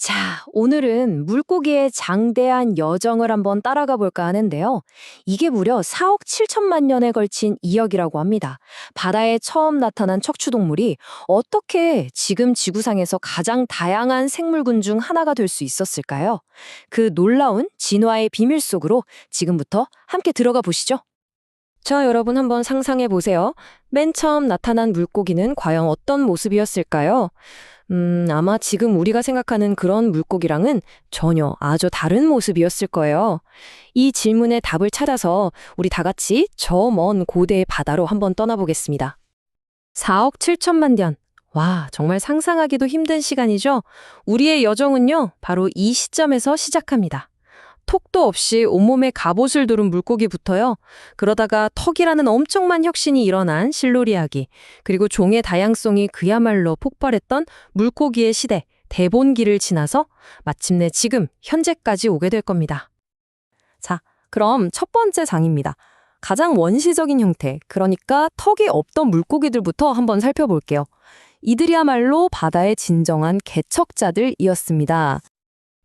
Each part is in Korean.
자, 오늘은 물고기의 장대한 여정을 한번 따라가 볼까 하는데요. 이게 무려 4억 7천만 년에 걸친 이야기라고 합니다. 바다에 처음 나타난 척추동물이 어떻게 지금 지구상에서 가장 다양한 생물군 중 하나가 될 수 있었을까요? 그 놀라운 진화의 비밀 속으로 지금부터 함께 들어가 보시죠. 자, 여러분 한번 상상해 보세요. 맨 처음 나타난 물고기는 과연 어떤 모습이었을까요? 아마 지금 우리가 생각하는 그런 물고기랑은 전혀 아주 다른 모습이었을 거예요. 이 질문의 답을 찾아서 우리 다 같이 저 먼 고대의 바다로 한번 떠나보겠습니다. 4억 7천만 년. 와, 정말 상상하기도 힘든 시간이죠? 우리의 여정은요, 바로 이 시점에서 시작합니다. 톡도 없이 온몸에 갑옷을 두른 물고기부터요. 그러다가 턱이라는 엄청난 혁신이 일어난 실로리아기, 그리고 종의 다양성이 그야말로 폭발했던 물고기의 시대, 대본기를 지나서 마침내 지금 현재까지 오게 될 겁니다. 자, 그럼 첫 번째 장입니다. 가장 원시적인 형태, 그러니까 턱이 없던 물고기들부터 한번 살펴볼게요. 이들이야말로 바다의 진정한 개척자들이었습니다.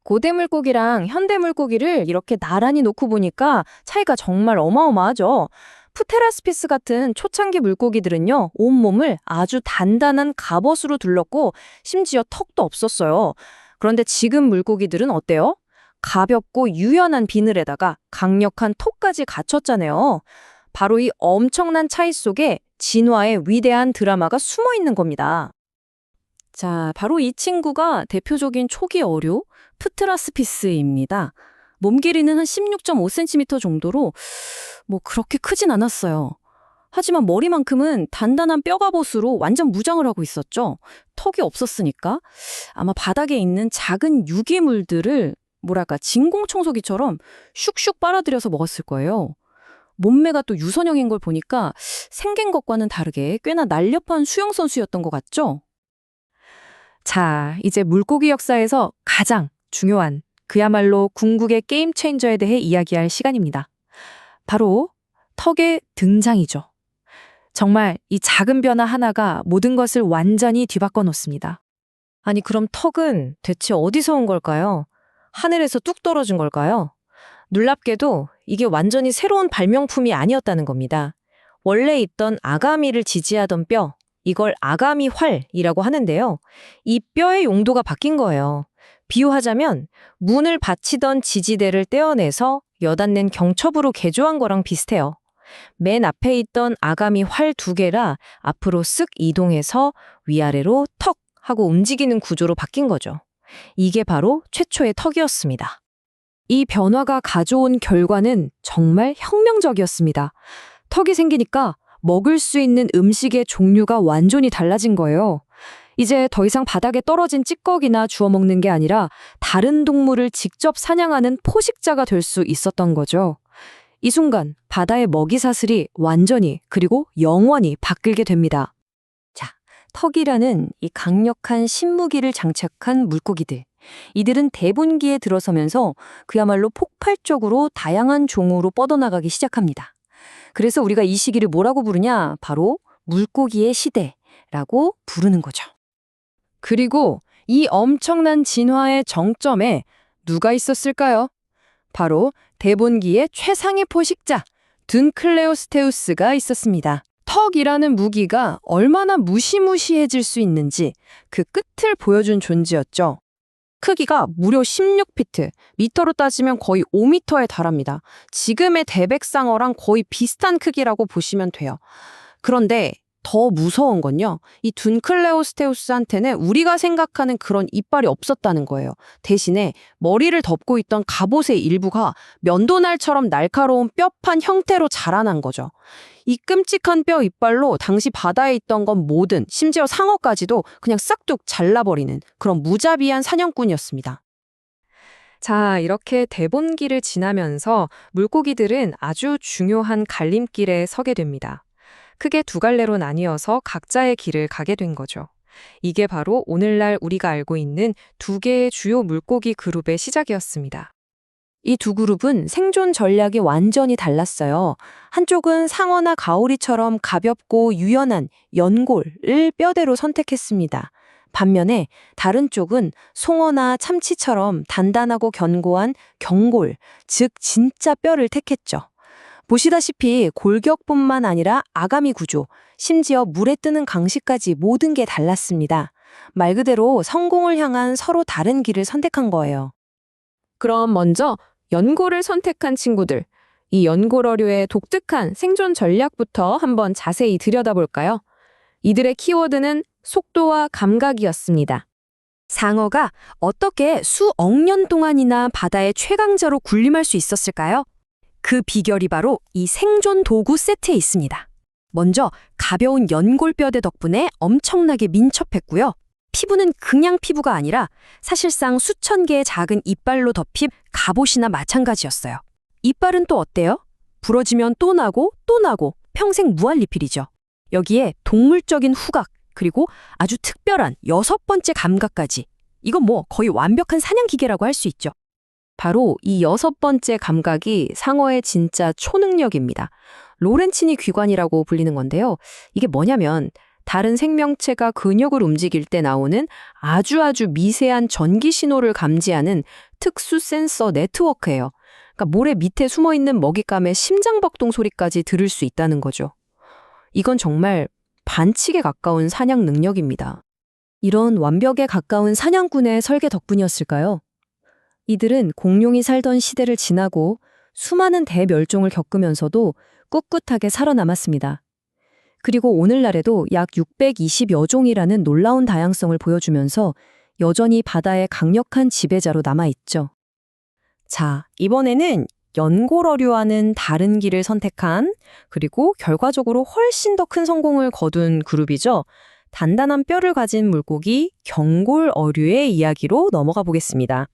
고대 물고기랑 현대 물고기를 이렇게 나란히 놓고 보니까 차이가 정말 어마어마하죠. 프테라스피스 같은 초창기 물고기들은요, 온몸을 아주 단단한 갑옷으로 둘렀고 심지어 턱도 없었어요. 그런데 지금 물고기들은 어때요? 가볍고 유연한 비늘에다가 강력한 턱까지 갖췄잖아요. 바로 이 엄청난 차이 속에 진화의 위대한 드라마가 숨어 있는 겁니다. 자, 바로 이 친구가 대표적인 초기 어류, 프트라스피스입니다. 몸 길이는 한 16.5cm 정도로 그렇게 크진 않았어요. 하지만 머리만큼은 단단한 뼈갑옷으로 완전 무장을 하고 있었죠. 턱이 없었으니까 아마 바닥에 있는 작은 유기물들을 진공청소기처럼 슉슉 빨아들여서 먹었을 거예요. 몸매가 또 유선형인 걸 보니까 생긴 것과는 다르게 꽤나 날렵한 수영선수였던 것 같죠? 자, 이제 물고기 역사에서 가장 중요한 그야말로 궁극의 게임 체인저에 대해 이야기할 시간입니다. 바로 턱의 등장이죠. 정말 이 작은 변화 하나가 모든 것을 완전히 뒤바꿔 놓습니다. 아니, 그럼 턱은 대체 어디서 온 걸까요? 하늘에서 뚝 떨어진 걸까요? 놀랍게도 이게 완전히 새로운 발명품이 아니었다는 겁니다. 원래 있던 아가미를 지지하던 뼈, 이걸 아가미 활이라고 하는데요. 이 뼈의 용도가 바뀐 거예요. 비유하자면 문을 받치던 지지대를 떼어내서 여닫는 경첩으로 개조한 거랑 비슷해요. 맨 앞에 있던 아가미 활 2개라 앞으로 쓱 이동해서 위아래로 턱 하고 움직이는 구조로 바뀐 거죠. 이게 바로 최초의 턱이었습니다. 이 변화가 가져온 결과는 정말 혁명적이었습니다. 턱이 생기니까 먹을 수 있는 음식의 종류가 완전히 달라진 거예요. 이제 더 이상 바닥에 떨어진 찌꺼기나 주워 먹는 게 아니라 다른 동물을 직접 사냥하는 포식자가 될 수 있었던 거죠. 이 순간 바다의 먹이 사슬이 완전히 그리고 영원히 바뀌게 됩니다. 자, 턱이라는 이 강력한 신무기를 장착한 물고기들. 이들은 대분기에 들어서면서 그야말로 폭발적으로 다양한 종으로 뻗어나가기 시작합니다. 그래서 우리가 이 시기를 뭐라고 부르냐? 바로 물고기의 시대라고 부르는 거죠. 그리고 이 엄청난 진화의 정점에 누가 있었을까요? 바로 대본기의 최상의 포식자, 둔클레오스테우스가 있었습니다. 턱이라는 무기가 얼마나 무시무시해질 수 있는지 그 끝을 보여준 존재였죠. 크기가 무려 16피트, 미터로 따지면 거의 5미터에 달합니다. 지금의 대백상어랑 거의 비슷한 크기라고 보시면 돼요. 그런데 더 무서운 건요, 이 둔클레오스테우스한테는 우리가 생각하는 그런 이빨이 없었다는 거예요. 대신에 머리를 덮고 있던 갑옷의 일부가 면도날처럼 날카로운 뼈판 형태로 자라난 거죠. 이 끔찍한 뼈 이빨로 당시 바다에 있던 건 뭐든, 심지어 상어까지도 그냥 싹둑 잘라버리는 그런 무자비한 사냥꾼이었습니다. 자, 이렇게 대본기를 지나면서 물고기들은 아주 중요한 갈림길에 서게 됩니다. 크게 2갈래로 나뉘어서 각자의 길을 가게 된 거죠. 이게 바로 오늘날 우리가 알고 있는 2개의 주요 물고기 그룹의 시작이었습니다. 이 2그룹은 생존 전략이 완전히 달랐어요. 한쪽은 상어나 가오리처럼 가볍고 유연한 연골을 뼈대로 선택했습니다. 반면에 다른 쪽은 송어나 참치처럼 단단하고 견고한 경골, 즉 진짜 뼈를 택했죠. 보시다시피 골격뿐만 아니라 아가미 구조, 심지어 물에 뜨는 강식까지 모든 게 달랐습니다. 말 그대로 성공을 향한 서로 다른 길을 선택한 거예요. 그럼 먼저 연골을 선택한 친구들, 이 연골어류의 독특한 생존 전략부터 한번 자세히 들여다볼까요? 이들의 키워드는 속도와 감각이었습니다. 상어가 어떻게 수억 년 동안이나 바다의 최강자로 군림할 수 있었을까요? 그 비결이 바로 이 생존 도구 세트에 있습니다. 먼저 가벼운 연골뼈대 덕분에 엄청나게 민첩했고요. 피부는 그냥 피부가 아니라 사실상 수천 개의 작은 이빨로 덮인 갑옷이나 마찬가지였어요. 이빨은 또 어때요? 부러지면 또 나고 또 나고 평생 무한리필이죠. 여기에 동물적인 후각, 그리고 아주 특별한 6번째 감각까지. 이건 뭐 거의 완벽한 사냥기계라고 할 수 있죠. 바로 이 6번째 감각이 상어의 진짜 초능력입니다. 로렌치니 귀관이라고 불리는 건데요. 이게 뭐냐면 다른 생명체가 근육을 움직일 때 나오는 아주 미세한 전기 신호를 감지하는 특수 센서 네트워크예요. 그러니까 모래 밑에 숨어있는 먹잇감의 심장박동 소리까지 들을 수 있다는 거죠. 이건 정말 반칙에 가까운 사냥 능력입니다. 이런 완벽에 가까운 사냥꾼의 설계 덕분이었을까요? 이들은 공룡이 살던 시대를 지나고 수많은 대멸종을 겪으면서도 꿋꿋하게 살아남았습니다. 그리고 오늘날에도 약 620여 종이라는 놀라운 다양성을 보여주면서 여전히 바다의 강력한 지배자로 남아있죠. 자, 이번에는 연골어류와는 다른 길을 선택한, 그리고 결과적으로 훨씬 더 큰 성공을 거둔 그룹이죠. 단단한 뼈를 가진 물고기 경골어류의 이야기로 넘어가 보겠습니다.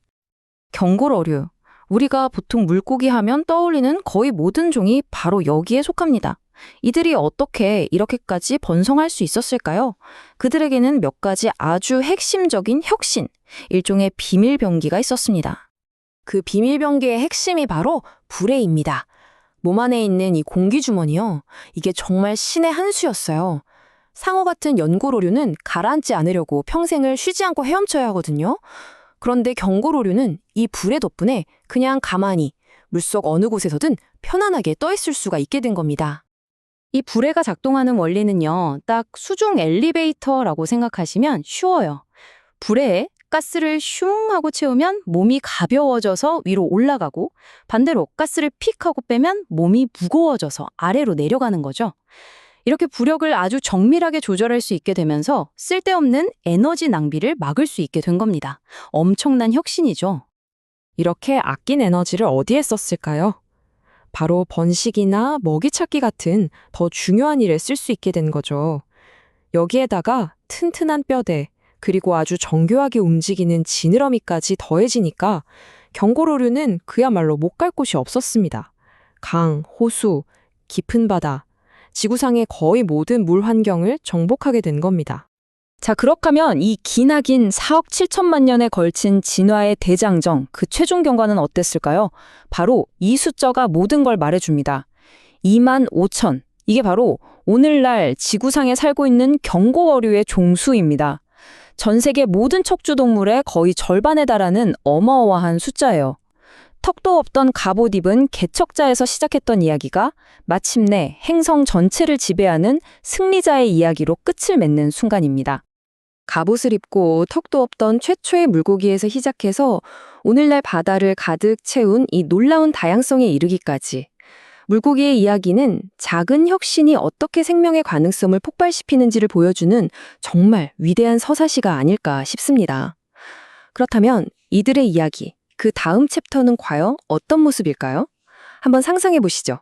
경골어류. 우리가 보통 물고기 하면 떠올리는 거의 모든 종이 바로 여기에 속합니다. 이들이 어떻게 이렇게까지 번성할 수 있었을까요? 그들에게는 몇 가지 아주 핵심적인 혁신, 일종의 비밀병기가 있었습니다. 그 비밀병기의 핵심이 바로 불에입니다. 몸 안에 있는 이 공기주머니요. 이게 정말 신의 한 수였어요. 상어 같은 연골어류는 가라앉지 않으려고 평생을 쉬지 않고 헤엄쳐야 하거든요. 그런데 경골어류는 이 불의 덕분에 그냥 가만히 물속 어느 곳에서든 편안하게 떠 있을 수가 있게 된 겁니다. 이 불에가 작동하는 원리는요, 딱 수중 엘리베이터라고 생각하시면 쉬워요. 불에 가스를 슝 하고 채우면 몸이 가벼워져서 위로 올라가고, 반대로 가스를 픽 하고 빼면 몸이 무거워져서 아래로 내려가는 거죠. 이렇게 부력을 아주 정밀하게 조절할 수 있게 되면서 쓸데없는 에너지 낭비를 막을 수 있게 된 겁니다. 엄청난 혁신이죠. 이렇게 아낀 에너지를 어디에 썼을까요? 바로 번식이나 먹이 찾기 같은 더 중요한 일에 쓸 수 있게 된 거죠. 여기에다가 튼튼한 뼈대, 그리고 아주 정교하게 움직이는 지느러미까지 더해지니까 경골어류는 그야말로 못 갈 곳이 없었습니다. 강, 호수, 깊은 바다, 지구상의 거의 모든 물 환경을 정복하게 된 겁니다. 자, 그렇다면 이 기나긴 4억 7천만 년에 걸친 진화의 대장정, 그 최종 경과는 어땠을까요? 바로 이 숫자가 모든 걸 말해줍니다. 2만 5천. 이게 바로 오늘날 지구상에 살고 있는 경고어류의 종수입니다. 전 세계 모든 척추동물의 거의 절반에 달하는 어마어마한 숫자예요. 턱도 없던 갑옷 입은 개척자에서 시작했던 이야기가 마침내 행성 전체를 지배하는 승리자의 이야기로 끝을 맺는 순간입니다. 갑옷을 입고 턱도 없던 최초의 물고기에서 시작해서 오늘날 바다를 가득 채운 이 놀라운 다양성에 이르기까지, 물고기의 이야기는 작은 혁신이 어떻게 생명의 가능성을 폭발시키는지를 보여주는 정말 위대한 서사시가 아닐까 싶습니다. 그렇다면 이들의 이야기, 그 다음 챕터는 과연 어떤 모습일까요? 한번 상상해 보시죠.